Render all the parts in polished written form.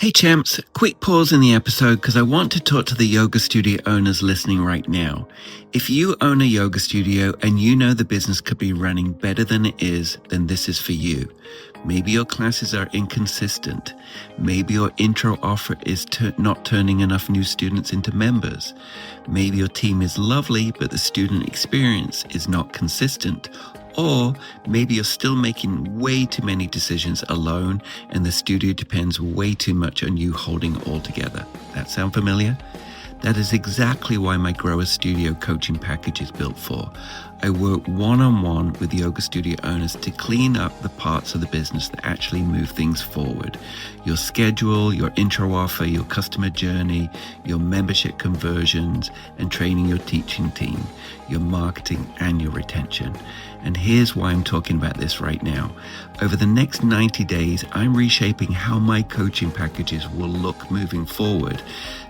Hey champs, quick pause in the episode because I want to talk to the yoga studio owners listening right now. If you own a yoga studio and you know the business could be running better than it is, then this is for you. Maybe your classes are inconsistent. Maybe your intro offer is not turning enough new students into members. Maybe your team is lovely, but the student experience is not consistent. Or maybe you're still making way too many decisions alone and the studio depends way too much on you holding it all together. That sound familiar? That is exactly why my Grower Studio coaching package is built for. I work one-on-one with yoga studio owners to clean up the parts of the business that actually move things forward. Your schedule, your intro offer, your customer journey, your membership conversions, and training your teaching team, your marketing, and your retention. And here's why I'm talking about this right now. Over the next 90 days, I'm reshaping how my coaching packages will look moving forward.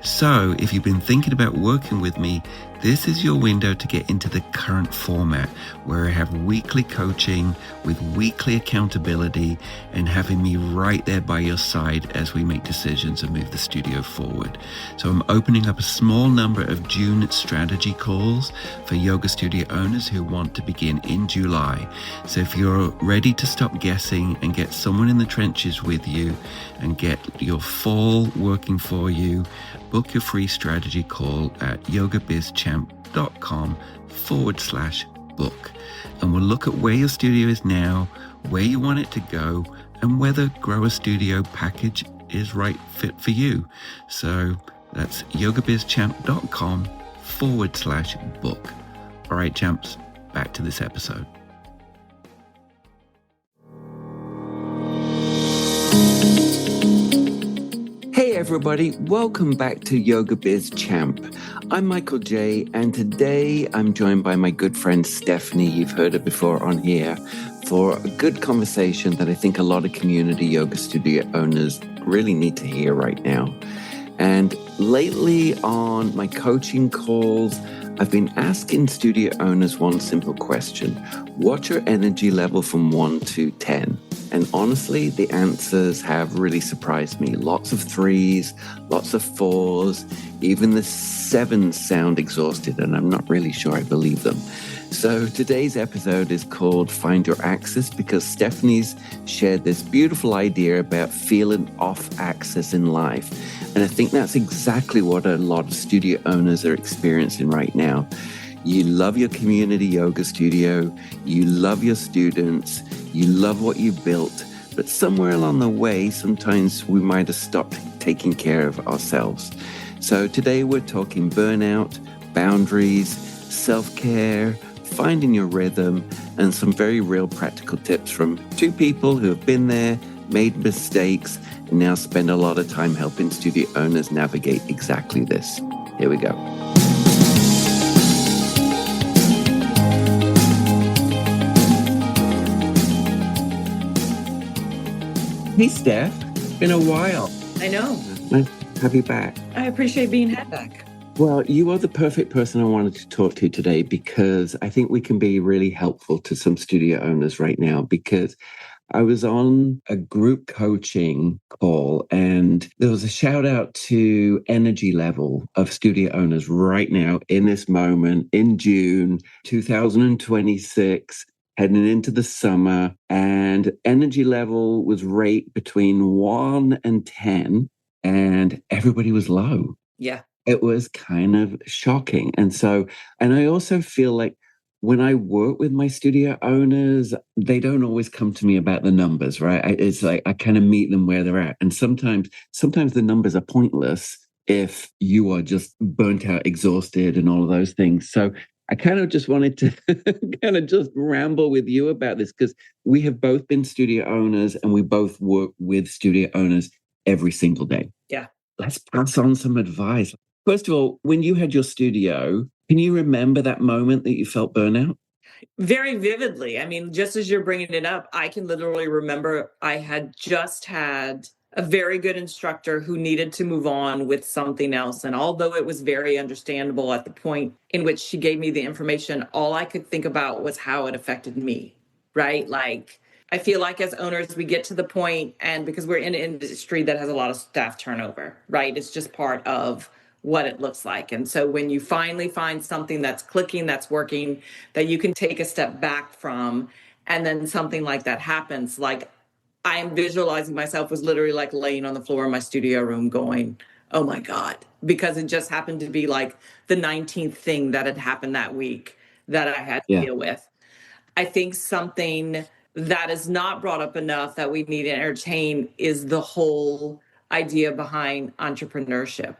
So if you've been thinking about working with me, this is your window to get into the current format where I have weekly coaching with weekly accountability and having me right there by your side as we make decisions and move the studio forward. So I'm opening up a small number of June strategy calls for yoga studio owners who want to begin in July. So if you're ready to stop guessing and get someone in the trenches with you and get your fall working for you, book your free strategy call at yogabizchamp.com/book. And we'll look at where your studio is now, where you want it to go, and whether Grower Studio package is right fit for you. So that's yogabizchamp.com/book. All right, champs, back to this episode. Hey everybody, welcome back to Yoga Biz Champ. I'm Michael J, and today I'm joined by my good friend Stephanie. You've heard her before on here for a good conversation that I think a lot of community yoga studio owners really need to hear right now. And lately on my coaching calls, I've been asking studio owners one simple question. What's your energy level from 1 to 10? And honestly, the answers have really surprised me. Lots of 3s, lots of 4s, even the 7s sound exhausted, and I'm not really sure I believe them. So today's episode is called Find Your Axis because Stephanie's shared this beautiful idea about feeling off axis in life. And I think that's exactly what a lot of studio owners are experiencing right now. You love your community yoga studio, you love your students, you love what you've built, but somewhere along the way, sometimes we might have stopped taking care of ourselves. So today we're talking burnout, boundaries, self-care, finding your rhythm, and some very real practical tips from two people who have been there, made mistakes, and now spend a lot of time helping studio owners navigate exactly this. Here we go. Hey, Steph. Been a while. I know. Nice to have you back. I appreciate being had back. Well, you are the perfect person I wanted to talk to today because I think we can be really helpful to some studio owners right now because I was on a group coaching call and there was a shout out to energy level of studio owners right now in this moment in June 2026. Heading into the summer, and energy level was rate between 1 and 10, and everybody was low. Yeah. It was kind of shocking. And I also feel like when I work with my studio owners, they don't always come to me about the numbers, right? It's like I kind of meet them where they're at. And sometimes the numbers are pointless if you are just burnt out, exhausted, and all of those things. So I kind of just wanted to kind of just ramble with you about this because we have both been studio owners and we both work with studio owners every single day. Yeah. Let's pass on some advice. First of all, when you had your studio, can you remember that moment that you felt burnout? Very vividly. I mean, just as you're bringing it up, I can literally remember I had just had a very good instructor who needed to move on with something else. And although it was very understandable at the point in which she gave me the information, all I could think about was how it affected me, right? Like I feel like as owners, we get to the point, and because we're in an industry that has a lot of staff turnover, right? It's just part of what it looks like. And so when you finally find something that's clicking, that's working, that you can take a step back from, and then something like that happens, like I am visualizing myself was literally like laying on the floor in my studio room going, oh my God, because it just happened to be like the 19th thing that had happened that week that I had to deal with. I think something that is not brought up enough that we need to entertain is the whole idea behind entrepreneurship.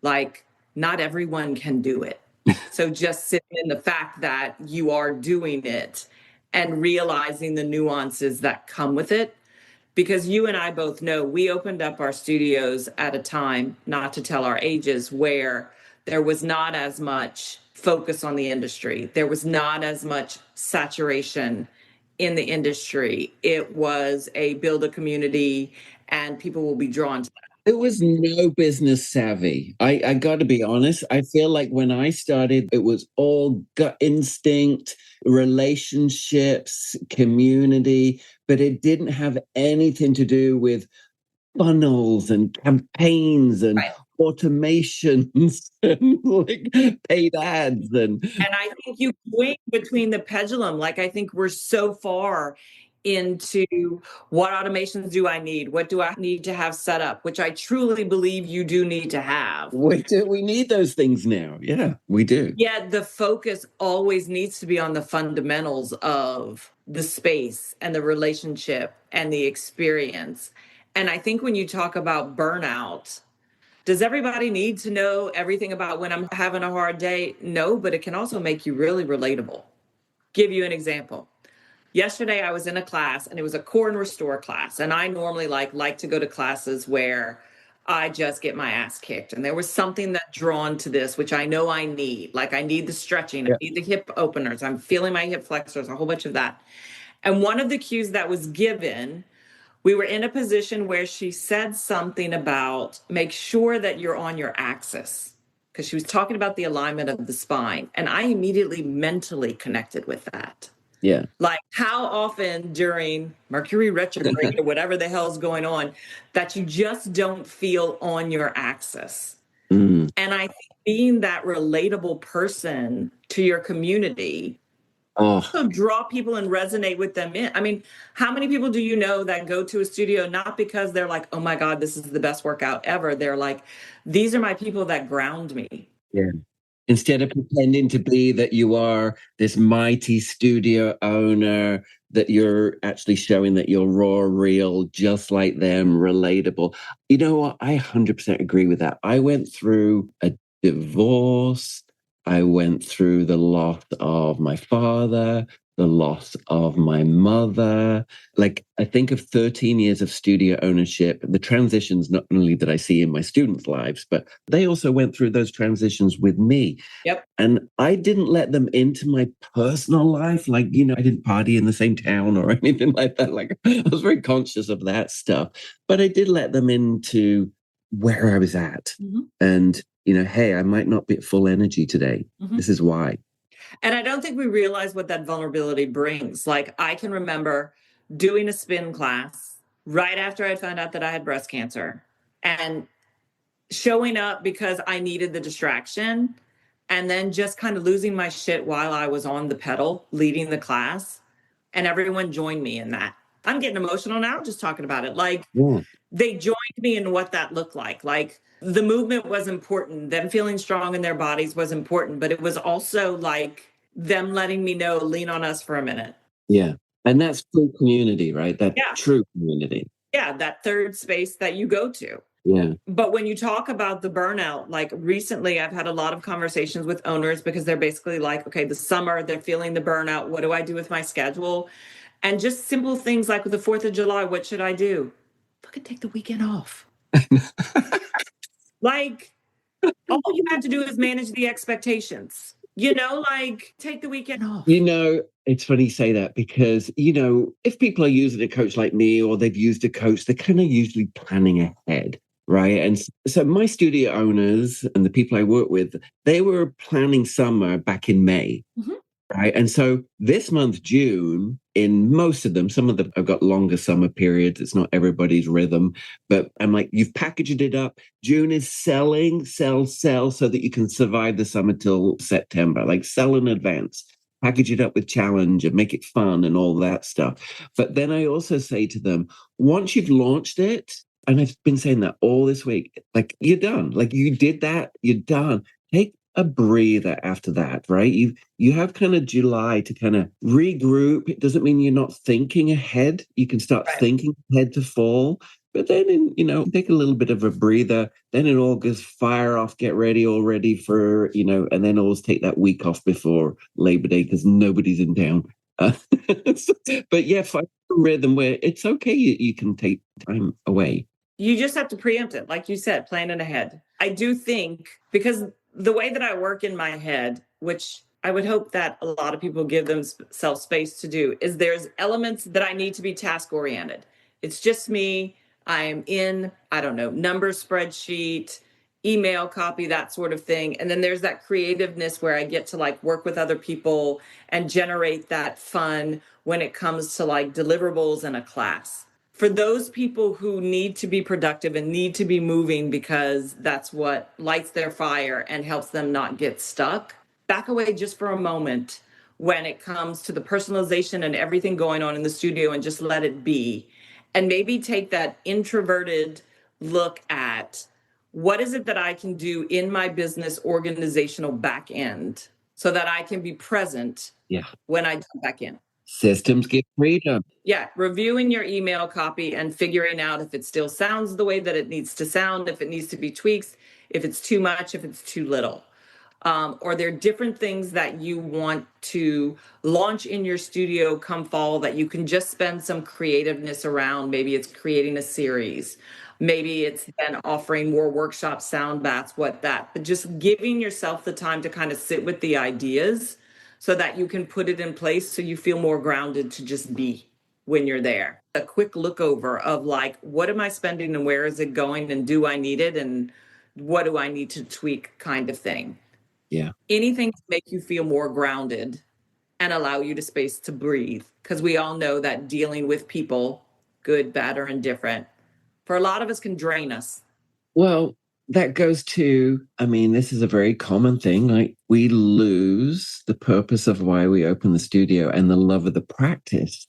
Like, not everyone can do it. So just sitting in the fact that you are doing it and realizing the nuances that come with it. Because you and I both know we opened up our studios at a time, not to tell our ages, where there was not as much focus on the industry. There was not as much saturation in the industry. It was a build a community and people will be drawn to that. It was no business savvy. I got to be honest. I feel like when I started, it was all gut instinct, relationships, community, but it didn't have anything to do with funnels and campaigns and automations and like paid ads And I think you swing between the pendulum. Like I think we're so far into what automations do I need? What do I need to have set up? Which I truly believe you do need to have. we need those things now. Yeah, we do. Yet the focus always needs to be on the fundamentals of the space and the relationship and the experience. And I think when you talk about burnout, does everybody need to know everything about when I'm having a hard day? No, but it can also make you really relatable. Give you an example. Yesterday I was in a class and it was a core and restore class. And I normally like to go to classes where I just get my ass kicked. And there was something that drawn to this, which I know I need. Like I need the stretching, I need the hip openers. I'm feeling my hip flexors, a whole bunch of that. And one of the cues that was given, we were in a position where she said something about make sure that you're on your axis, because she was talking about the alignment of the spine. And I immediately mentally connected with that. Yeah. Like how often during Mercury retrograde or whatever the hell's going on that you just don't feel on your axis. And I think being that relatable person to your community also draw people and resonate with them in. I mean, how many people do you know that go to a studio not because they're like, oh my God, this is the best workout ever. They're like, these are my people that ground me. Yeah. Instead of pretending to be that you are this mighty studio owner, that you're actually showing that you're raw, real, just like them, relatable. You know what? I 100% agree with that. I went through a divorce. I went through the loss of my father, the loss of my mother. Like, I think of 13 years of studio ownership, the transitions not only that I see in my students' lives, but they also went through those transitions with me. Yep. And I didn't let them into my personal life. Like, I didn't party in the same town or anything like that. Like, I was very conscious of that stuff, but I did let them into where I was at. And, hey, I might not be at full energy today. This is why. And I don't think we realize what that vulnerability brings. Like I can remember doing a spin class right after I found out that I had breast cancer and showing up because I needed the distraction and then just kind of losing my shit while I was on the pedal leading the class. And everyone joined me in that. I'm getting emotional now just talking about it. Like they joined me in what that looked like. Like the movement was important. Them feeling strong in their bodies was important, but it was also like them letting me know, lean on us for a minute. Yeah. And that's true community, right? That true community. Yeah. That third space that you go to. Yeah. But when you talk about the burnout, like recently I've had a lot of conversations with owners because they're basically like, okay, the summer, they're feeling the burnout. What do I do with my schedule? And just simple things like with the 4th of July, what should I do? Fucking take the weekend off. Like, all you have to do is manage the expectations, like take the weekend off. It's funny you say that because, if people are using a coach like me or they've used a coach, they're kind of usually planning ahead, right? And so my studio owners and the people I work with, they were planning summer back in May. Right. And so this month, June, in most of them, some of them have got longer summer periods. It's not everybody's rhythm, but I'm like, you've packaged it up. June is selling, sell, sell so that you can survive the summer till September. Like sell in advance, package it up with challenge and make it fun and all that stuff. But then I also say to them, once you've launched it, and I've been saying that all this week, like you're done. Like you did that, you're done. Take a breather after that, right? You have kind of July to kind of regroup. It doesn't mean you're not thinking ahead. You can start Right. thinking ahead to fall. But then take a little bit of a breather. Then in August, fire off, get ready, all ready for, and then always take that week off before Labor Day because nobody's in town. Uh, but yeah, find a rhythm where it's okay. You can take time away. You just have to preempt it, like you said, planning ahead. I do think because the way that I work in my head, which I would hope that a lot of people give themselves space to do, is there's elements that I need to be task oriented. It's just me. I am in, I don't know, number spreadsheet, email copy, that sort of thing. And then there's that creativeness where I get to like work with other people and generate that fun when it comes to like deliverables in a class. For those people who need to be productive and need to be moving because that's what lights their fire and helps them not get stuck, back away just for a moment when it comes to the personalization and everything going on in the studio and just let it be. And maybe take that introverted look at what is it that I can do in my business organizational back end so that I can be present when I jump back in. Systems give freedom. Yeah, reviewing your email copy and figuring out if it still sounds the way that it needs to sound, if it needs to be tweaks, if it's too much, if it's too little. Or there are different things that you want to launch in your studio come fall that you can just spend some creativeness around. Maybe it's creating a series. Maybe it's then offering more workshop sound baths, but just giving yourself the time to kind of sit with the ideas so that you can put it in place so you feel more grounded to just be when you're there. A quick look over of like, what am I spending and where is it going and do I need it and what do I need to tweak kind of thing. Yeah. Anything to make you feel more grounded and allow you the space to breathe. Because we all know that dealing with people, good, bad, or indifferent, for a lot of us can drain us. Well, that goes to, I mean, this is a very common thing. Like we lose the purpose of why we open the studio and the love of the practice.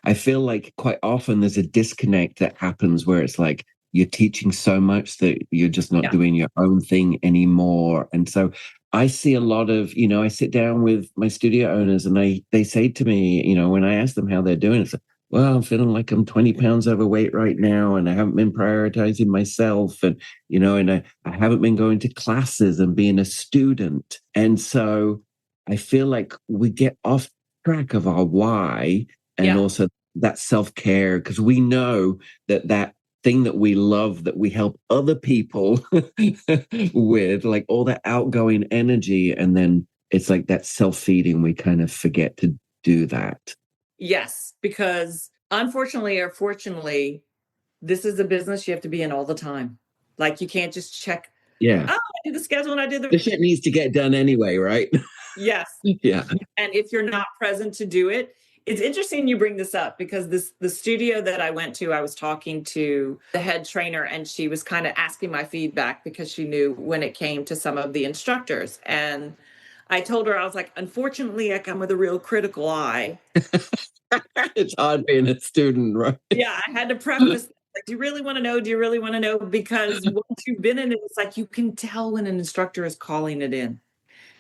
I feel like quite often there's a disconnect that happens where it's like you're teaching so much that you're just not doing your own thing anymore. And so I see a lot of, I sit down with my studio owners and they say to me, when I ask them how they're doing, it's like, well, I'm feeling like I'm 20 pounds overweight right now, and I haven't been prioritizing myself, and I haven't been going to classes and being a student. And so I feel like we get off track of our why and also that self-care, because we know that thing that we love, that we help other people with, like all that outgoing energy. And then it's like that self-feeding, we kind of forget to do that. Yes, because unfortunately or fortunately, this is a business you have to be in all the time. Like you can't just check. Yeah. Oh, I did the schedule and I did the shit needs to get done anyway, right? Yes. Yeah. And if you're not present to do it, it's interesting you bring this up because the studio that I went to, I was talking to the head trainer and she was kind of asking my feedback because she knew when it came to some of the instructors. And I told her, I was like, unfortunately, I come with a real critical eye. It's hard being a student, right? Yeah, I had to preface like, do you really want to know? Do you really want to know? Because once you've been in it, it's like you can tell when an instructor is calling it in.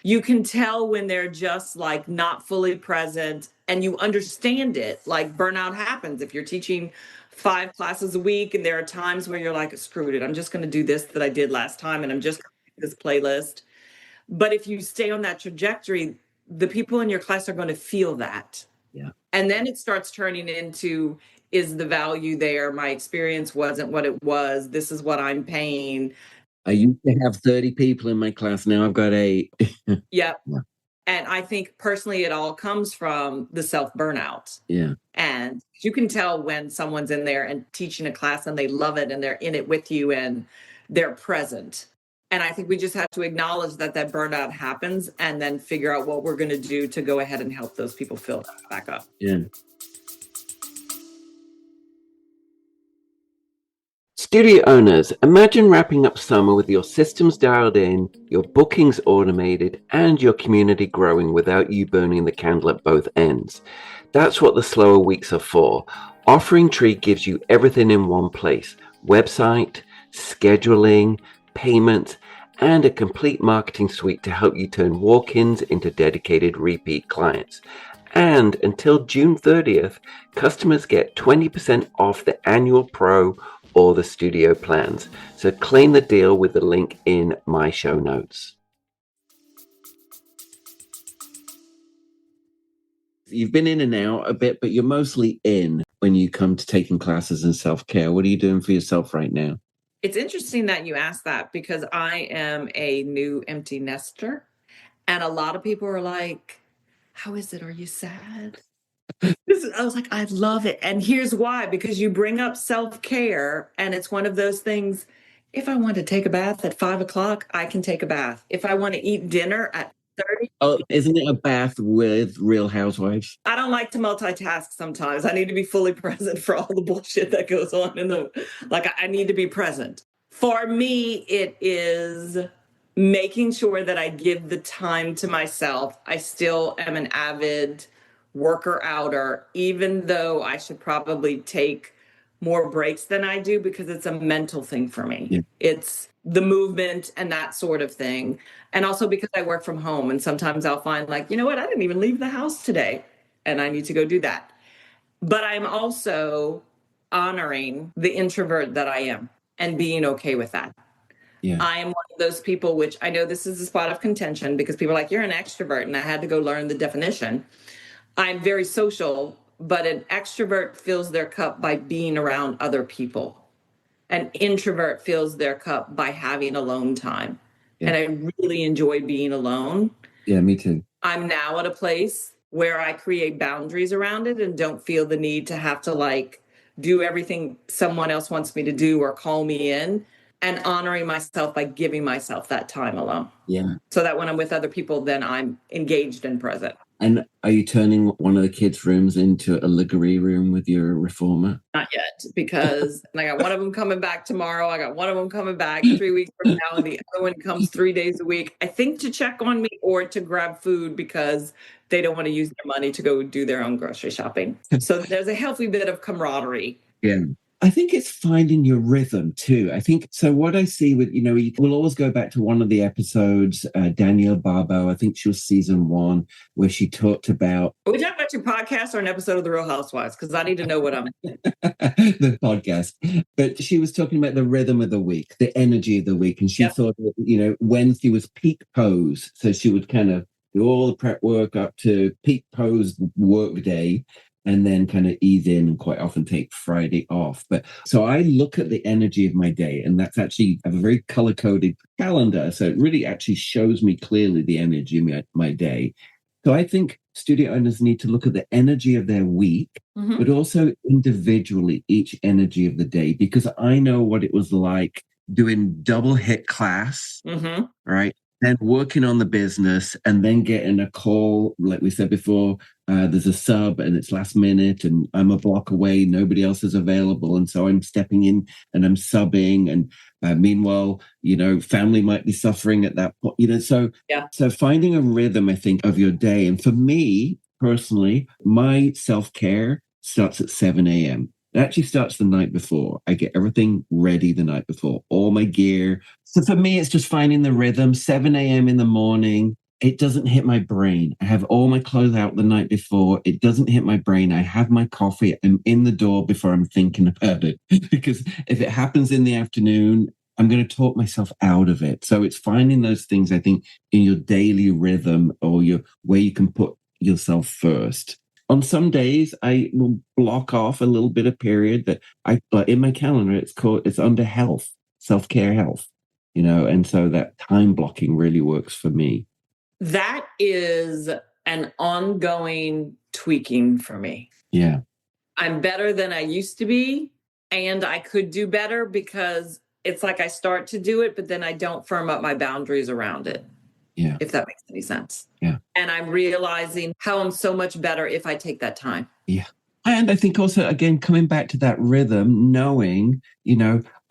You can tell when they're just like not fully present and you understand it. Like burnout happens if you're teaching 5 classes a week and there are times where you're like, screw it, I'm just going to do this that I did last time and I'm just going to do this playlist. But if you stay on that trajectory, the people in your class are going to feel that. Yeah. And then it starts turning into, is the value there? My experience wasn't what it was. This is what I'm paying. I used to have 30 people in my class. Now I've got 8. Yep. Yeah. And I think personally, it all comes from the self-burnout. Yeah. And you can tell when someone's in there and teaching a class and they love it and they're in it with you and they're present. And I think we just have to acknowledge that burnout happens and then figure out what we're going to do to go ahead and help those people fill that back up. Yeah. Studio owners, imagine wrapping up summer with your systems dialed in, your bookings automated, and your community growing without you burning the candle at both ends. That's what the slower weeks are for. Offering Tree gives you everything in one place: website, scheduling, payments, and a complete marketing suite to help you turn walk-ins into dedicated repeat clients. And until June 30th, customers get 20% off the annual Pro or the studio plans. So claim the deal with the link in my show notes. You've been in and out a bit, but you're mostly in when you come to taking classes in self-care. What are you doing for yourself right now? It's interesting that you asked that because I am a new empty nester. And a lot of people are like, how is it? Are you sad? I was like, I love it. And here's why, because you bring up self-care and it's one of those things. If I want to take a bath at 5 o'clock, I can take a bath. If I want to eat dinner at 30. Oh, isn't it a bath with Real Housewives? I don't like to multitask sometimes. I need to be fully present for all the bullshit that goes on I need to be present. For me, it is making sure that I give the time to myself. I still am an avid worker outer, even though I should probably take more breaks than I do because it's a mental thing for me. Yeah. It's the movement and that sort of thing. And also because I work from home and sometimes I'll find you know what, I didn't even leave the house today and I need to go do that. But I'm also honoring the introvert that I am and being okay with that. Yeah. I am one of those people, which I know this is a spot of contention because people are like, you're an extrovert. And I had to go learn the definition. I'm very social, but an extrovert fills their cup by being around other people. An introvert fills their cup by having alone time. Yeah. And I really enjoy being alone. Yeah, me too. I'm now at a place where I create boundaries around it and don't feel the need to have to do everything someone else wants me to do or call me in, and honoring myself by giving myself that time alone. Yeah. So that when I'm with other people, then I'm engaged and present. And are you turning one of the kids' rooms into a Liggery room with your reformer? Not yet, because I got one of them coming back tomorrow. I got one of them coming back 3 weeks from now, and the other one comes 3 days a week, I think, to check on me or to grab food because they don't want to use their money to go do their own grocery shopping. So there's a healthy bit of camaraderie. Yeah. I think it's finding your rhythm too. I think so. What I see with, we'll always go back to one of the episodes, Danielle Barbeau, I think she was season 1, where she talked about. Are we talking about your podcast or an episode of The Real Housewives? Because I need to know what I'm. The podcast. But she was talking about the rhythm of the week, the energy of the week. And she thought, Wednesday was peak pose. So she would kind of do all the prep work up to peak pose work day, and then kind of ease in and quite often take Friday off. But so I look at the energy of my day, and that's actually, I have a very color-coded calendar. So it really actually shows me clearly the energy of my day. So I think studio owners need to look at the energy of their week, but also individually each energy of the day, because I know what it was like doing double hit class, right? Then working on the business and then getting a call, like we said before, there's a sub and it's last minute and I'm a block away, nobody else is available. And so I'm stepping in and I'm subbing. And meanwhile, family might be suffering at that point, so finding a rhythm, I think, of your day. And for me personally, my self-care starts at 7 a.m. It actually starts the night before. I get everything ready the night before, all my gear. So for me, it's just finding the rhythm. 7 a.m. in the morning, it doesn't hit my brain. I have all my clothes out the night before. It doesn't hit my brain. I have my coffee. I'm in the door before I'm thinking about it. Because if it happens in the afternoon, I'm going to talk myself out of it. So it's finding those things, I think, in your daily rhythm or where you can put yourself first. On some days, I will block off a little bit of period that but in my calendar, it's under health, self-care health, and so that time blocking really works for me. That is an ongoing tweaking for me. Yeah. I'm better than I used to be, and I could do better because it's like I start to do it, but then I don't firm up my boundaries around it. Yeah. If that makes any sense. Yeah. And I'm realizing how I'm so much better if I take that time. Yeah. And I think also, again, coming back to that rhythm, knowing,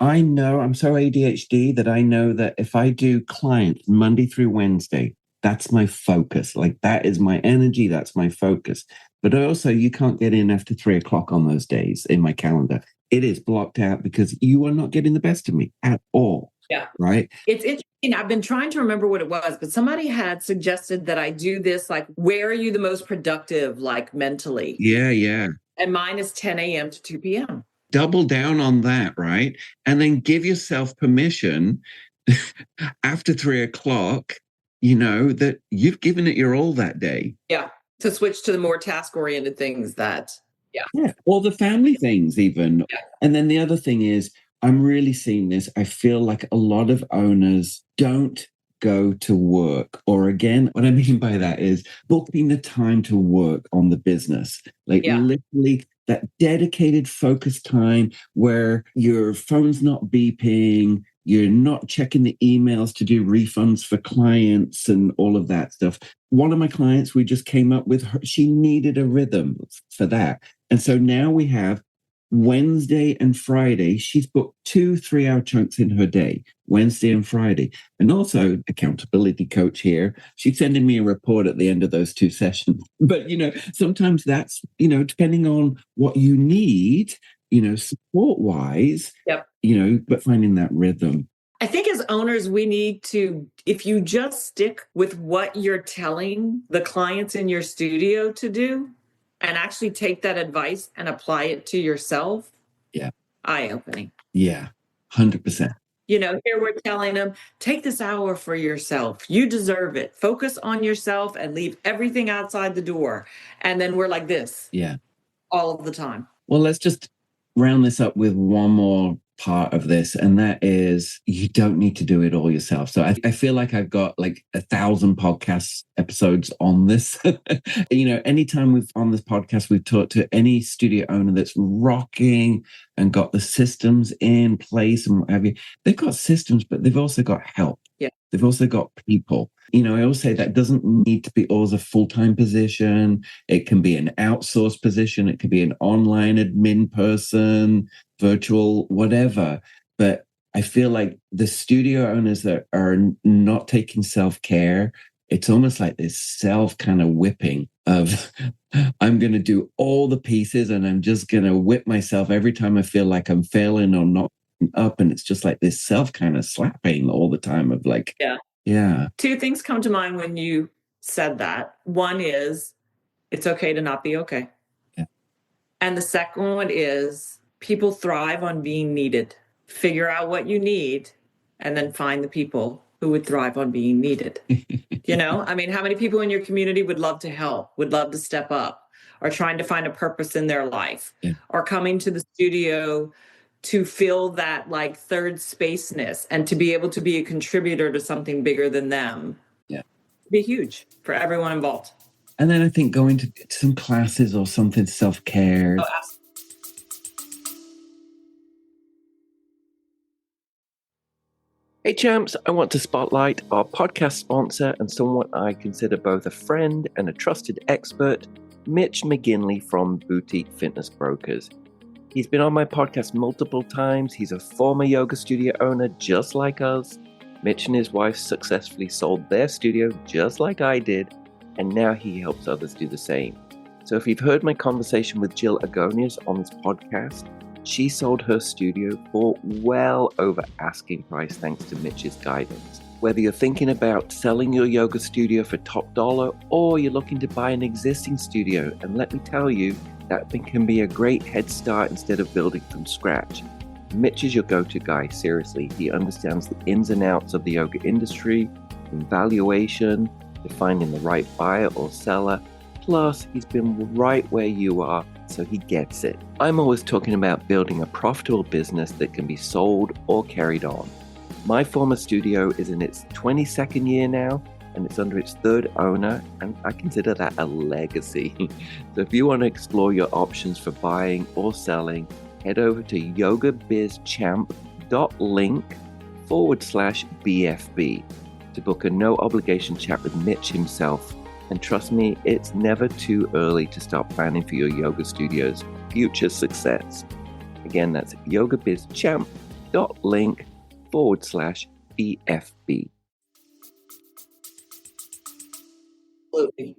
I know I'm so ADHD that I know that if I do clients Monday through Wednesday, that's my focus. Like that is my energy. That's my focus. But also you can't get in after 3:00 on those days in my calendar. It is blocked out because you are not getting the best of me at all. Yeah. Right. It's interesting. I've been trying to remember what it was, but somebody had suggested that I do this, like, where are you the most productive, like mentally? Yeah. Yeah. And mine is 10 a.m. to 2 p.m. Double down on that, right? And then give yourself permission after 3:00, that you've given it your all that day. Yeah. To switch to the more task-oriented things that, Yeah. Or the family things even. Yeah. And then the other thing is, I'm really seeing this. I feel like a lot of owners don't go to work. Or again, what I mean by that is booking the time to work on the business. Like literally that dedicated focus time where your phone's not beeping, you're not checking the emails to do refunds for clients and all of that stuff. One of my clients, we just came up with her, she needed a rhythm for that. And so now we have Wednesday and Friday. She's booked 2 3-hour chunks in her day, Wednesday and Friday. And also accountability coach here. She's sending me a report at the end of those 2 sessions. But, sometimes that's, depending on what you need, support wise, but finding that rhythm. I think as owners, we need to, if you just stick with what you're telling the clients in your studio to do and actually take that advice and apply it to yourself. Yeah. Eye-opening. Yeah. 100%. Here we're telling them, take this hour for yourself. You deserve it. Focus on yourself and leave everything outside the door. And then we're like this. Yeah. All of the time. Well, let's just round this up with one more part of this, and that is you don't need to do it all yourself. So I feel like I've got like 1,000 podcast episodes on this. Anytime we've on this podcast, we've talked to any studio owner that's rocking and got the systems in place and what have you. They've got systems, but they've also got help. Yeah. They've also got people. I always say that doesn't need to be always a full-time position. It can be an outsourced position. It could be an online admin person, virtual, whatever. But I feel like the studio owners that are not taking self-care, it's almost like this self kind of whipping of I'm going to do all the pieces and I'm just going to whip myself every time I feel like I'm failing or not up. And it's just like this self kind of slapping all the time of like, yeah. 2 things come to mind when you said that. One is it's okay to not be okay. Yeah. And the second one is people thrive on being needed. Figure out what you need and then find the people who would thrive on being needed. How many people in your community would love to help, would love to step up, are trying to find a purpose in their life, are coming to the studio to fill that like third spaceness and to be able to be a contributor to something bigger than them. Yeah. Be huge for everyone involved. And then I think going to some classes or something, self-care. Oh, absolutely. Hey champs, I want to spotlight our podcast sponsor and someone I consider both a friend and a trusted expert, Mitch McGinley from Boutique Fitness Brokers. He's been on my podcast multiple times. He's a former yoga studio owner just like us. Mitch and his wife successfully sold their studio just like I did, and now he helps others do the same. So if you've heard my conversation with Jill Agonias on this podcast, she sold her studio for well over asking price thanks to Mitch's guidance. Whether you're thinking about selling your yoga studio for top dollar or you're looking to buy an existing studio, and let me tell you, that can be a great head start instead of building from scratch. Mitch is your go-to guy, seriously. He understands the ins and outs of the yoga industry, from valuation to finding the right buyer or seller. Plus, he's been right where you are, so he gets it. I'm always talking about building a profitable business that can be sold or carried on. My former studio is in its 22nd year now, and it's under its 3rd owner, and I consider that a legacy. So if you want to explore your options for buying or selling, head over to yogabizchamp.com yoga.link/BFB to book a no obligation chat with Mitch himself. And trust me, it's never too early to start planning for your yoga studio's future success. Again, that's yogabizchamp.link/BFB. Absolutely.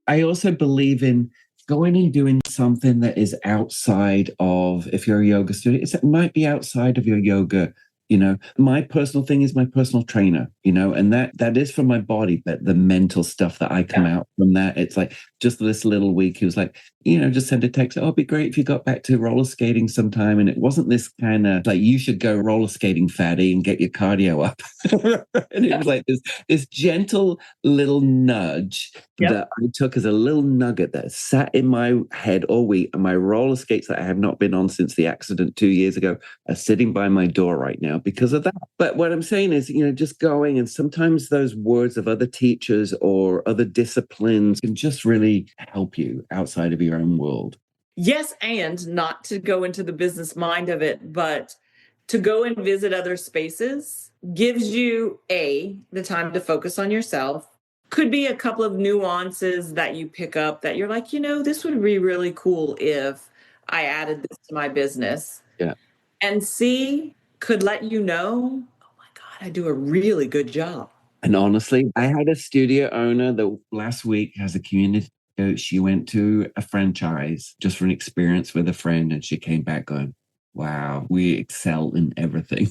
I also believe in going and doing something that is outside of, if you're a yoga student, it might be outside of your yoga. My personal thing is my personal trainer, and that is for my body, but the mental stuff that I come out from that, it's like just this little week, he was like, just send a text, oh, it'd be great if you got back to roller skating sometime. And it wasn't this kind of like, you should go roller skating, fatty, and get your cardio up. And it was like this gentle little nudge that I took as a little nugget that sat in my head all week. And my roller skates that I have not been on since the accident 2 years ago are sitting by my door right now because of that. But what I'm saying is, just going, and sometimes those words of other teachers or other disciplines can just really help you outside of your own world. Yes, and not to go into the business mind of it, but to go and visit other spaces gives you the time to focus on yourself. Could be a couple of nuances that you pick up that you're like, this would be really cool if I added this to my business. Yeah. And C, could let you know, oh my God, I do a really good job. And honestly, I had a studio owner that last week has a community coach. She went to a franchise just for an experience with a friend, and she came back going, wow, we excel in everything.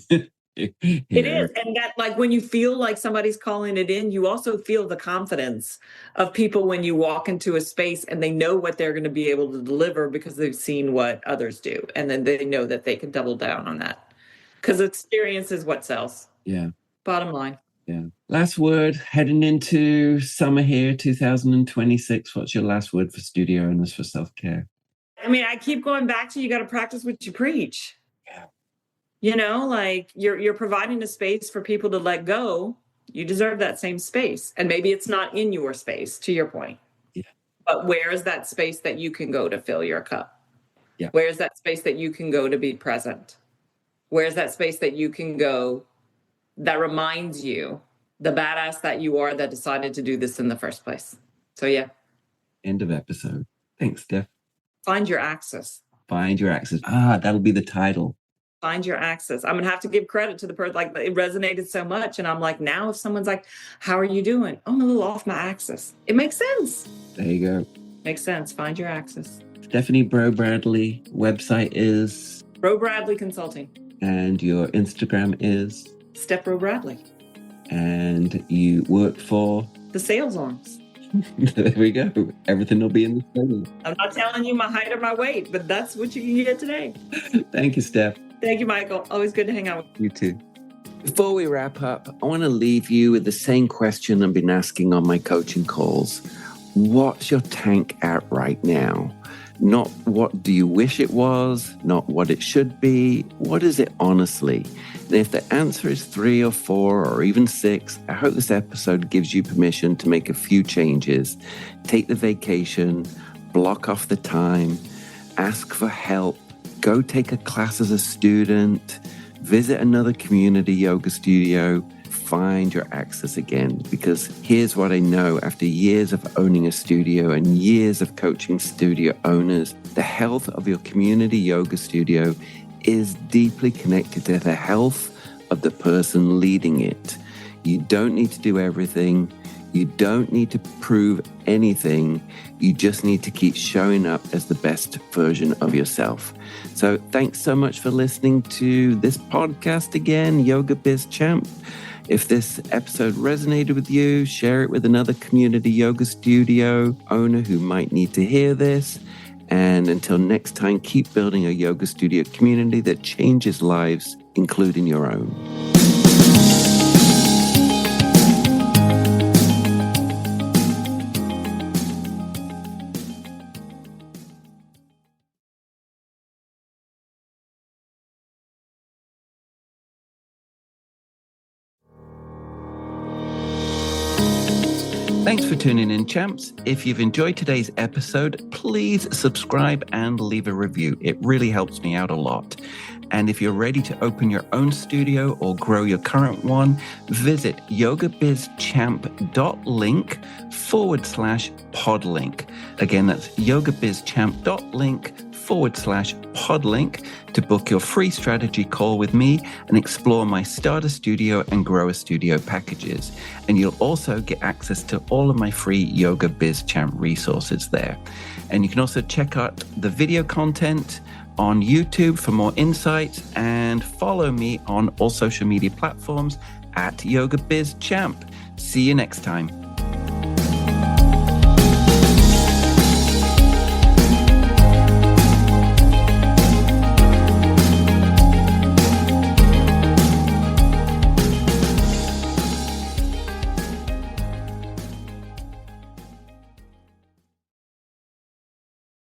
It is. And that, like, when you feel like somebody's calling it in, you also feel the confidence of people when you walk into a space and they know what they're going to be able to deliver because they've seen what others do. And then they know that they can double down on that because experience is what sells. Yeah. Bottom line. Yeah. Last word, heading into summer here, 2026. What's your last word for studio owners for self-care? I mean, I keep going back to, you got to practice what you preach. Yeah. Like you're providing a space for people to let go. You deserve that same space. And maybe it's not in your space, to your point. Yeah. But where is that space that you can go to fill your cup? Yeah. Where's that space that you can go to be present? Where's that space that you can go that reminds you the badass that you are that decided to do this in the first place? So yeah. End of episode. Thanks, Steph. Find your axis. Find your axis. That'll be the title. Find your axis. I'm going to have to give credit to the person. Like, it resonated so much. And I'm like, now if someone's like, how are you doing? Oh, I'm a little off my axis. It makes sense. There you go. Makes sense. Find your axis. Stephanie Bro Bradley. Website is? Bro Bradley Consulting. And your Instagram is? Step Bro Bradley. And you work for? The sales arms. There we go. Everything will be in the show. I'm not telling you my height or my weight, but that's what you can get today. Thank you, Steph. Thank you, Michael. Always good to hang out with you. You too. Before we wrap up, I want to leave you with the same question I've been asking on my coaching calls. What's your tank at right now? Not what do you wish it was, not what it should be. What is it honestly? And if the answer is 3 or 4 or even 6, I hope this episode gives you permission to make a few changes. Take the vacation, block off the time, ask for help, go take a class as a student, visit another community yoga studio, find your axis again. Because here's what I know after years of owning a studio and years of coaching studio owners, the health of your community yoga studio is deeply connected to the health of the person leading it. You don't need to do everything. You don't need to prove anything. You just need to keep showing up as the best version of yourself. So thanks so much for listening to this podcast again, Yoga Biz Champ. If this episode resonated with you, share it with another community yoga studio owner who might need to hear this. And until next time, keep building a yoga studio community that changes lives, including your own. Thanks for tuning in, champs. If you've enjoyed today's episode, please subscribe and leave a review. It really helps me out a lot. And if you're ready to open your own studio or grow your current one, visit yogabizchamp.link/podlink. Again, that's yogabizchamp.link/podlink to book your free strategy call with me and explore my Starter Studio and Grow a Studio packages. And you'll also get access to all of my free Yoga Biz Champ resources there. And you can also check out the video content on YouTube for more insights, and follow me on all social media platforms at Yoga Biz Champ. See you next time.